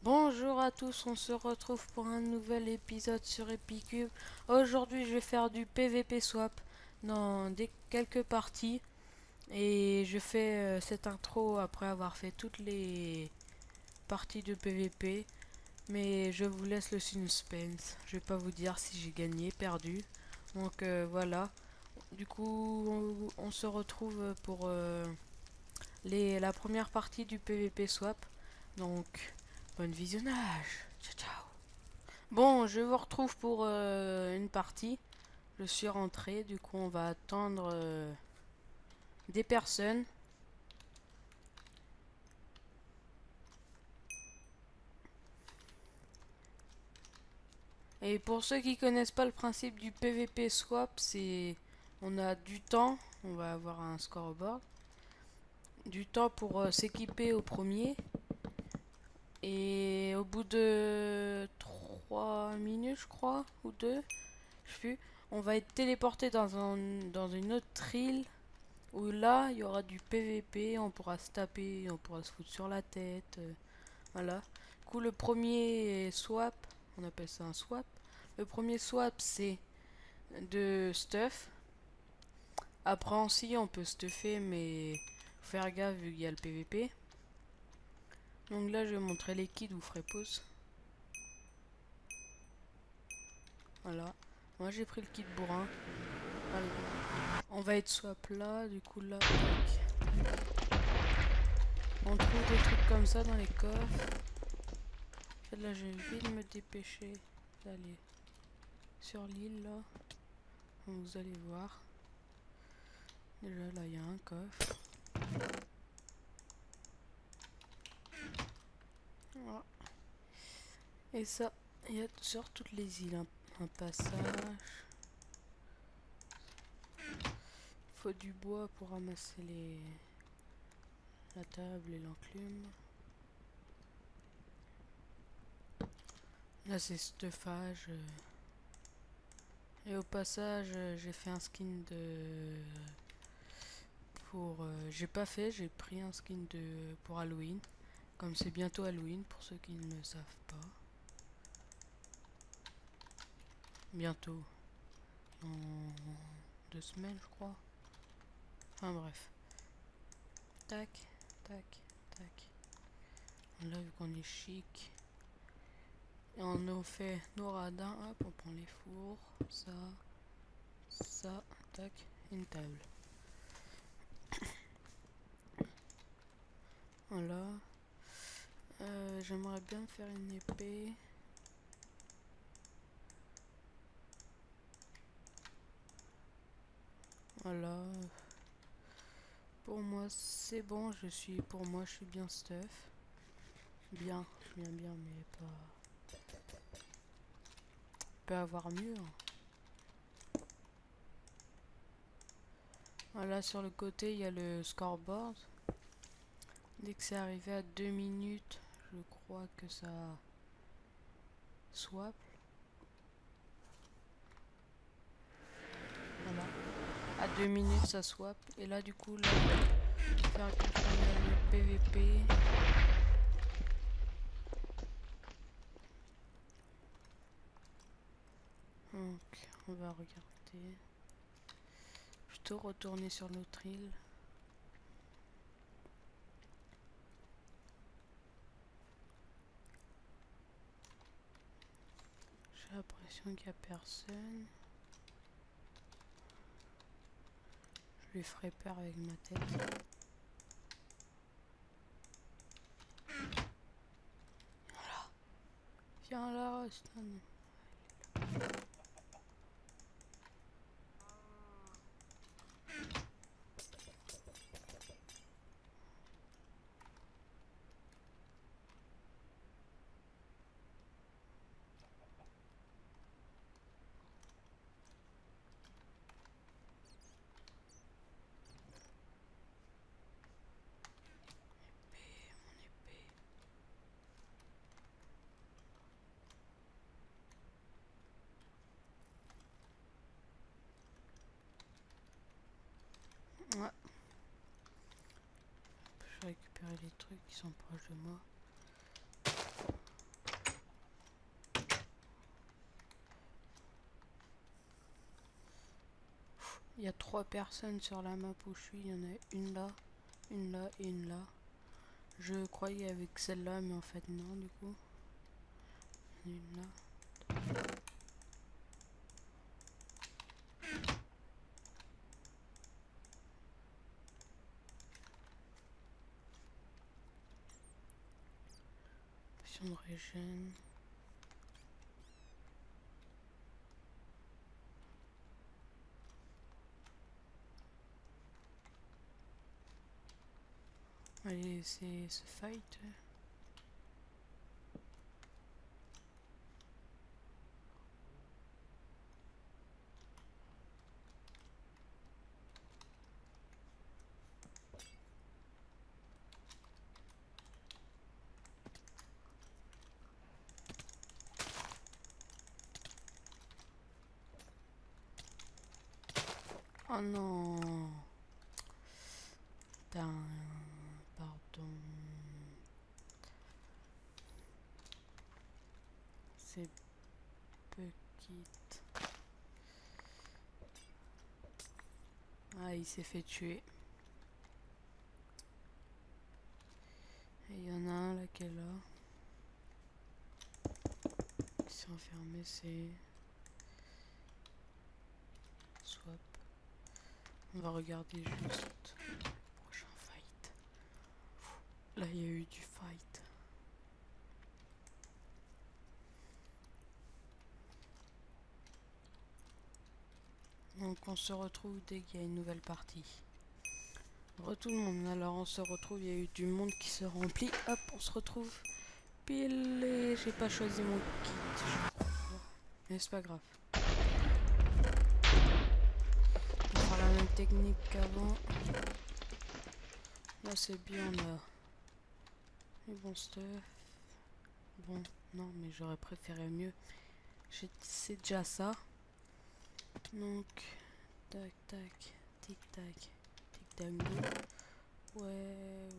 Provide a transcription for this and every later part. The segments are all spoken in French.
Bonjour à tous, on se retrouve pour un nouvel épisode sur Epicube. Aujourd'hui, je vais faire du PVP swap dans quelques parties et je fais cette intro après avoir fait toutes les parties de PVP. Mais je vous laisse le suspense. Je vais pas vous dire si j'ai gagné, perdu. Donc voilà. Du coup, on se retrouve pour la première partie du PVP swap. Donc, bon visionnage. Ciao, ciao. Bon, je vous retrouve pour une partie. Je suis rentré, du coup on va attendre des personnes. Et pour ceux qui connaissent pas le principe du PVP swap, c'est on a du temps, on va avoir un scoreboard, du temps pour s'équiper au premier. Et au bout de 3 minutes, je crois, ou 2, je sais plus, on va être téléporté dans une autre île où là, il y aura du PVP, on pourra se taper, on pourra se foutre sur la tête, voilà. Du coup, le premier swap, on appelle ça un swap. Le premier swap, c'est de stuff. Après, aussi, on peut stuffer, mais faut faire gaffe vu qu'il y a le PVP. Donc là, je vais montrer les kits, vous ferez pause. Voilà. Moi, j'ai pris le kit bourrin. Voilà. On va être swap là, du coup là, tac. On trouve des trucs comme ça dans les coffres. En fait, là, je vais me dépêcher d'aller sur l'île là. Donc, vous allez voir. Déjà, là, il y a un coffre. Voilà. Et ça, il y a sur toutes les îles un passage. Faut du bois pour ramasser la table et l'enclume. Là, c'est stuffage. Et au passage, j'ai fait un skin de... j'ai pas fait, j'ai pris un skin pour Halloween. Comme c'est bientôt Halloween, pour ceux qui ne le savent pas. Bientôt. Dans 2 semaines, je crois. Enfin bref. Tac, tac, tac. Là, vu qu'on est chic. Et on nous fait nos radins. Hop, on prend les fours. Ça, tac. Une table. Voilà. J'aimerais bien faire une épée. Voilà. Pour moi, c'est bon. Pour moi, je suis bien stuff. Bien, bien, mais pas. Peut avoir mieux, hein. Voilà, sur le côté, il y a le scoreboard. Dès que c'est arrivé à 2 minutes, je crois que ça swap. Voilà. À 2 minutes, ça swap. Et là, du coup, là, je vais faire gaffe comme il y a le PVP. Donc, on va regarder. Plutôt retourner sur notre île. J'ai l'impression qu'il n'y a personne. Je lui ferai peur avec ma tête. Voilà. Viens là, Stan. Mon épée. Ouais. récupérer les trucs qui sont proches de moi. Il y a 3 personnes sur la map où je suis. Il y en a une là, une là et une là. Je croyais avec celle-là, mais en fait non du coup. Une là. Potion de régène. Allez, c'est ce fight. Oh non. Putain, pardon. C'est petite. Ah, il s'est fait tuer. Et il y en a un là qui est là. Qui s'est enfermé, c'est... Swap. On va regarder juste le prochain fight. Là, il y a eu du fight. Donc on se retrouve dès qu'il y a une nouvelle partie. Tout le monde, alors on se retrouve, il y a eu du monde qui se remplit. Hop, on se retrouve pile et j'ai pas choisi mon kit. Mais c'est pas grave. On fera la même technique qu'avant. Là c'est bien, on a les bons stuff. Bon, non mais j'aurais préféré mieux. C'est déjà ça. Donc, tac tac, tic tac, tic tac go. Ouais.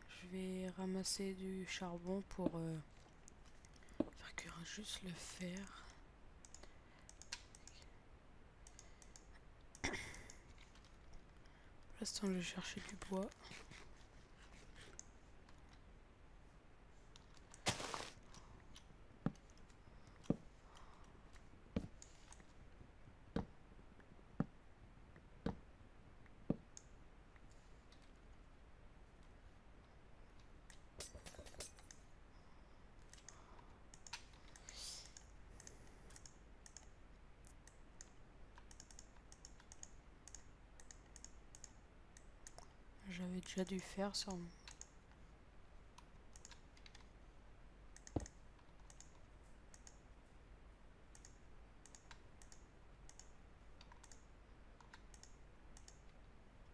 Je vais ramasser du charbon pour faire cuire juste le fer. Pour l'instant, je vais chercher du bois. J'avais déjà dû faire sur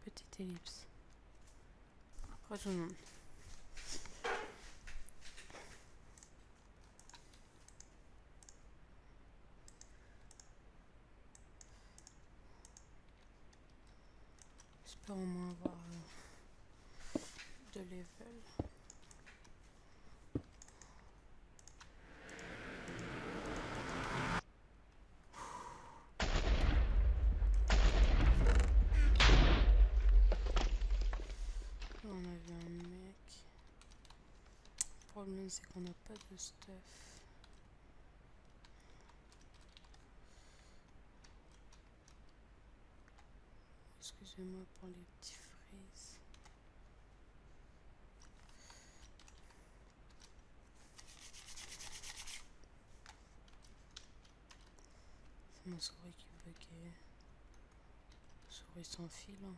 petite ellipse. Rejoignons. J'espère au moins avoir de level. Là, on avait un mec. Le problème c'est qu'on n'a pas de stuff. Excusez-moi pour les petits frises. C'est ma souris qui buguait. Souris sans fil. Hein.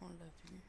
on l'a vu.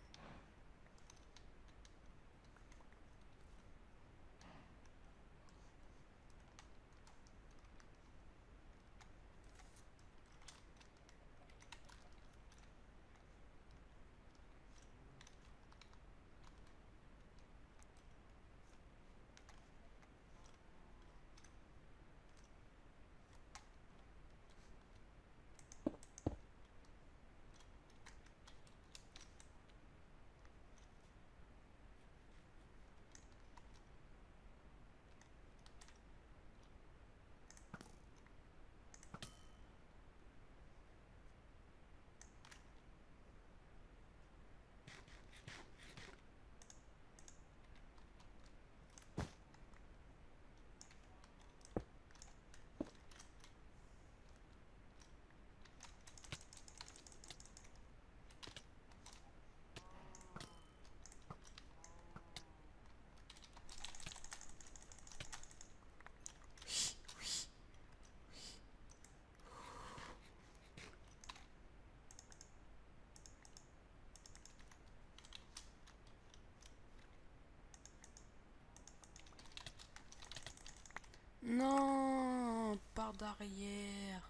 Non, par derrière.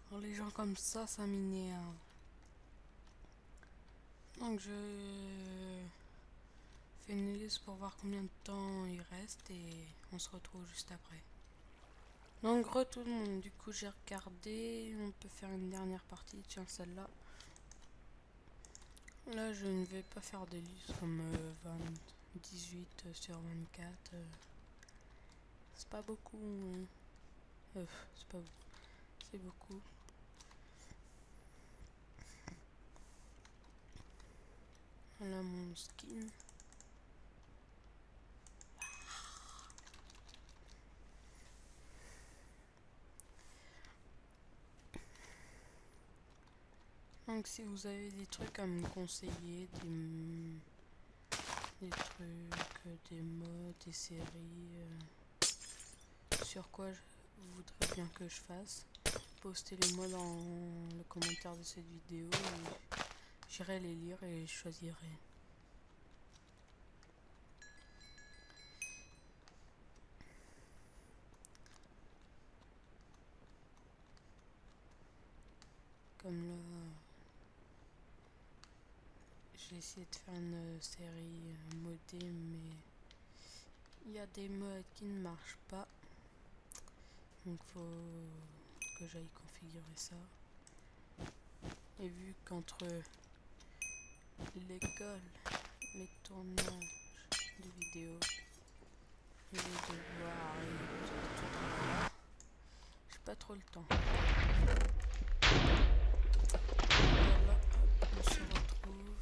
Alors, les gens comme ça m'énerve. Donc je fais une liste pour voir combien de temps il reste et on se retrouve juste après. Donc retourne, du coup j'ai regardé, on peut faire une dernière partie, tiens celle-là. Là je ne vais pas faire des listes comme 18 sur 24. C'est pas beaucoup. C'est pas beaucoup. C'est beaucoup. Voilà mon skin. Donc si vous avez des trucs à me conseiller, des trucs, des modes, des séries, sur quoi vous voudrez bien que je fasse, postez-les-moi dans le commentaire de cette vidéo et j'irai les lire et je choisirai. Comme là, j'ai essayé de faire une série modée, mais il y a des modes qui ne marchent pas. Donc faut que j'aille configurer ça. Et vu qu'entre l'école, les tournages de vidéos et les devoirs et tout, j'ai pas trop le temps. Voilà, hop, on se retrouve.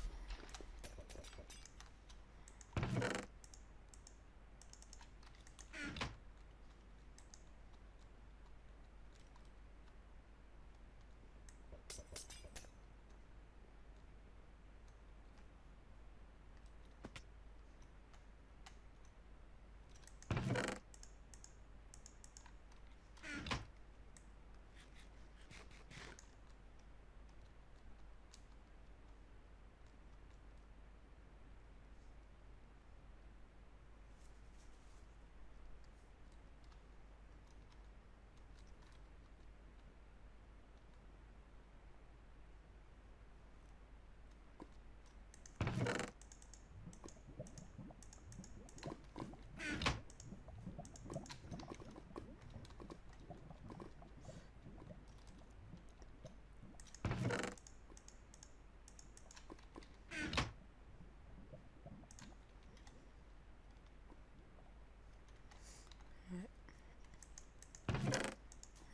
Ouais.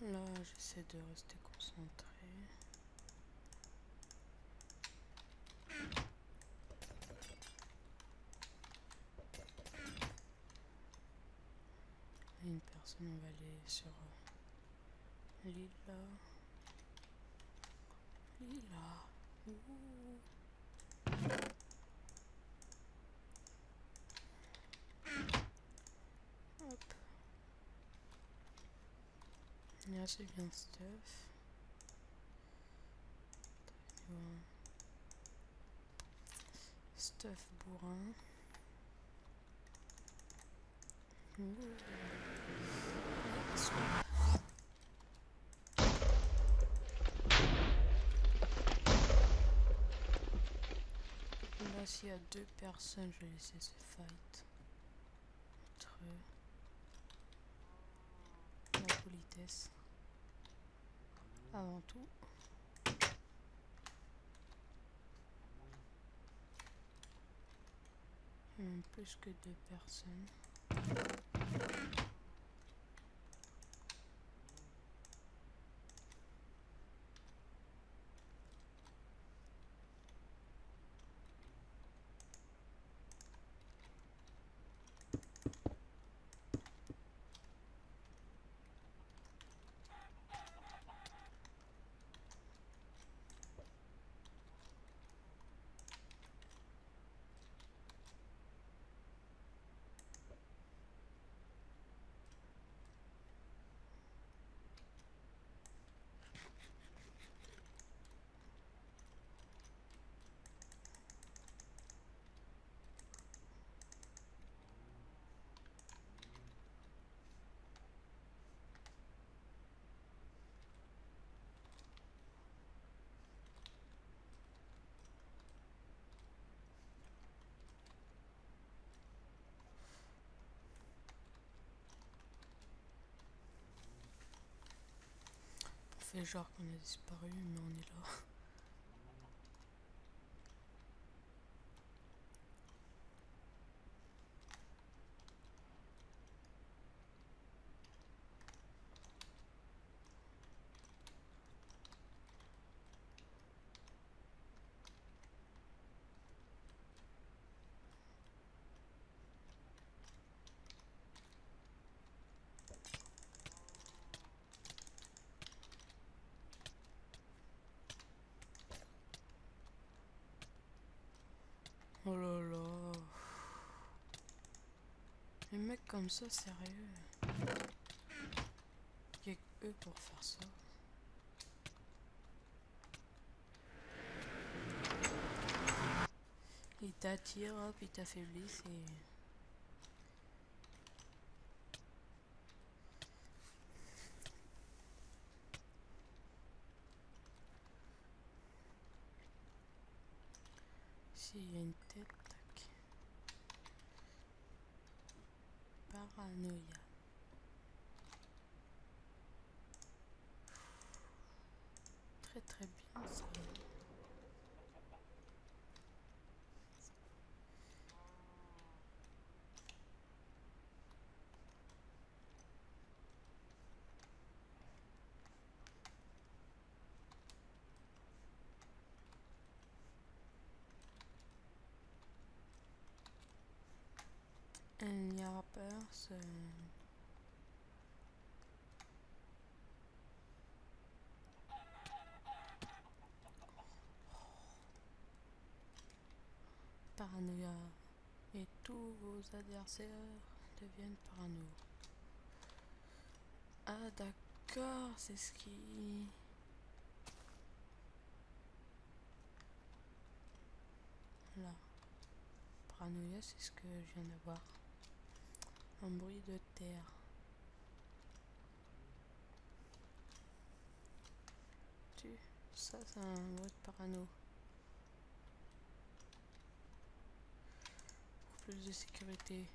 Là, j'essaie de rester concentré. Une personne, on va aller sur l'île là. L'île là. Ouh. Hop. Là, c'est bien stuff. Stuff bourrin. Swap. Là, s'il y a deux personnes, je vais laisser ce fight. Entre la politesse. Avant tout. Même plus que deux personnes. On fait genre qu'on a disparu, mais on est là. Oh là là. Les mecs comme ça, sérieux. Y'a que eux pour faire ça. Ils t'attirent, hop, ils t'affaiblissent et... S'il y a une tête, tac. Paranoïa. Très très bien ça. Un yarper, c'est... Paranoïa. Et tous vos adversaires deviennent parano. Ah d'accord, c'est ce qui... Là. Paranoïa, c'est ce que je viens de voir. Un bruit de terre. Ça, c'est un bruit de parano. Pour plus de sécurité,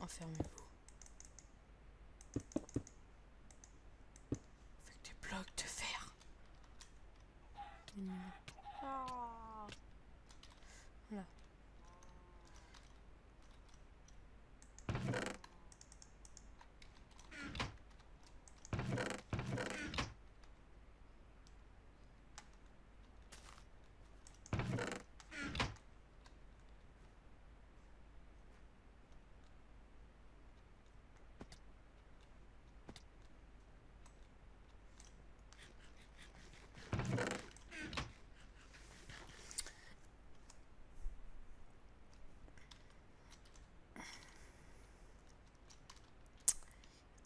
enfermez-vous. Avec des blocs de fer. Ah. Là.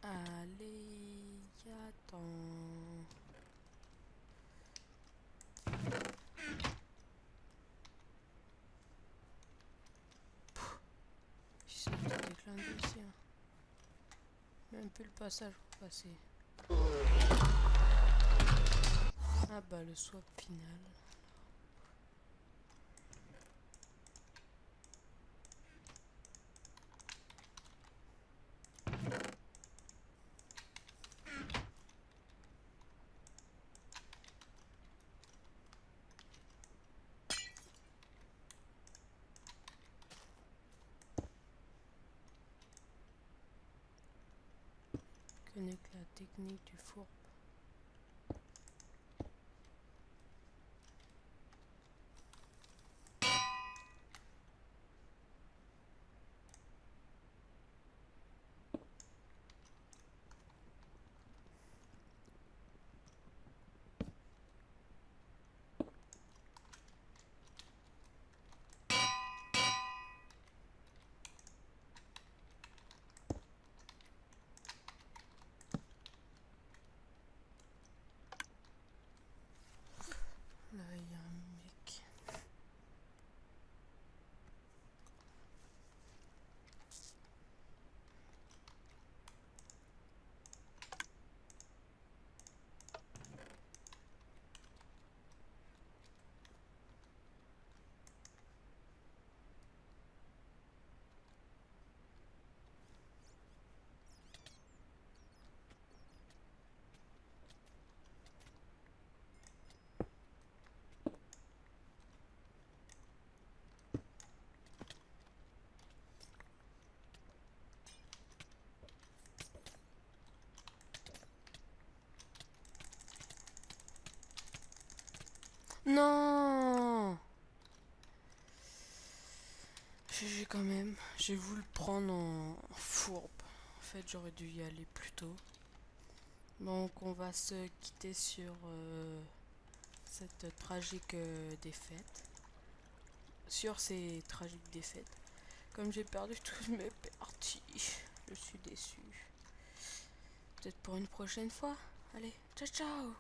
Allez, attends. même plus le passage pour passer. Ah bah le swap final. Connecte la technique du four. Là il y a un mec. Non, GG quand même. J'ai voulu le prendre en fourbe. En fait, j'aurais dû y aller plus tôt. Donc, on va se quitter sur cette tragique défaite. Sur ces tragiques défaites. Comme j'ai perdu toutes mes parties, je suis déçu. Peut-être pour une prochaine fois. Allez, ciao ciao!